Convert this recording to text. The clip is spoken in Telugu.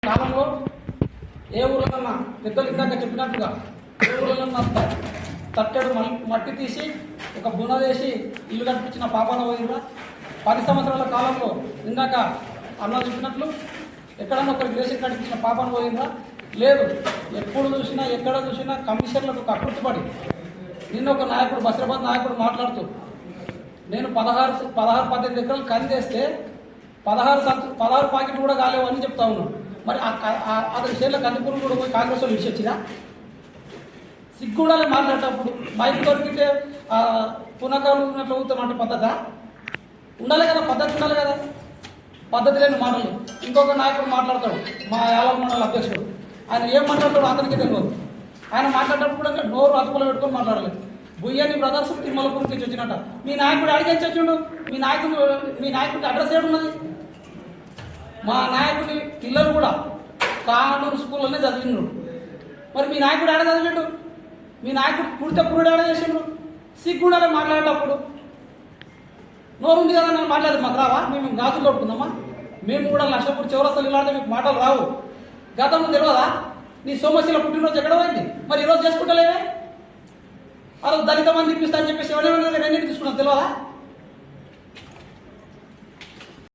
కాలంలో ఏ ఊళ్ళన్నా పెద్దలు ఇందాక చెప్పినట్టుగా ఏ ఊళ్ళన్నా తట్టెడు మట్టి తీసి ఒక బున వేసి ఇల్లు కట్టించిన పాపాన పోయిందా? 10 సంవత్సరాల కాలంలో ఇందాక అన్న చెప్పినట్లు ఎక్కడన్నా ఒక రిలేషన్ కట్టించిన పాపాన పోయిందా? లేదు. ఎప్పుడు చూసినా ఎక్కడ చూసినా కమిషన్లకు కక్కుర్తిపడి నిన్న ఒక నాయకుడు బసరాబాద్ నాయకుడు మాట్లాడుతూ నేను 18 ఎకరాలు కందేస్తే 16 పాకెట్లు కూడా కాలేవు అని చెప్తా ఉన్నాను. మరి అతని చేతిలో కందిపూరు కూడా పోయి కాంగ్రెస్ వాళ్ళు ఇచ్చేచ్చినా సిగ్గుడాలే మాట్లాడేటప్పుడు మైక్ దొరికితే పునకాలు ఉన్నట్లు అవుతామంటే పద్ధత ఉండాలి కదా, పద్ధతి ఉండాలి కదా. పద్ధతి లేని మాటలు. ఇంకొక నాయకుడు మాట్లాడతాడు, మా యాలవ మండల అధ్యక్షుడు. ఆయన ఏం మాట్లాడతాడు అతనికి తెలియదు. ఆయన మాట్లాడేటప్పుడు కూడా నోరు అతుకులో పెట్టుకొని మాట్లాడలేదు. బుయ్యని బ్రదర్స్ తిరుమలపూర్ నుంచి వచ్చినట్ట. మీ నాయకుడు అడిగించి వచ్చిండు. మీ నాయకుడి అడ్రస్ ఏడున్నది? మా నాయకుడి పిల్లలు కూడా కానూరు స్కూల్లోనే చదివిండు. మరి మీ నాయకుడు ఆడ చదివిండు? మీ నాయకుడు పుడితే పురుడు ఆడ చేసిండు? సిగ్గుండాలి మాట్లాడేటప్పుడు. నోరు ఉంది కదా నేను మాట్లాడదు. మాకు రావా? మేము గాజులు కొట్టుకుందామా? మేము కూడా లక్షపూడి చివరస్తలు ఇలాంటి మీకు మాటలు రావు. గతంలో తెలియదా? నీ సోమశీల పుట్టినరోజు ఎక్కడ పోయింది? మరి ఈరోజు చేసుకుంటలేవే? అలా దళిత మంది ఇప్పిస్తా అని చెప్పేసి ఎవరైనా తీసుకున్నాను తెలియదా?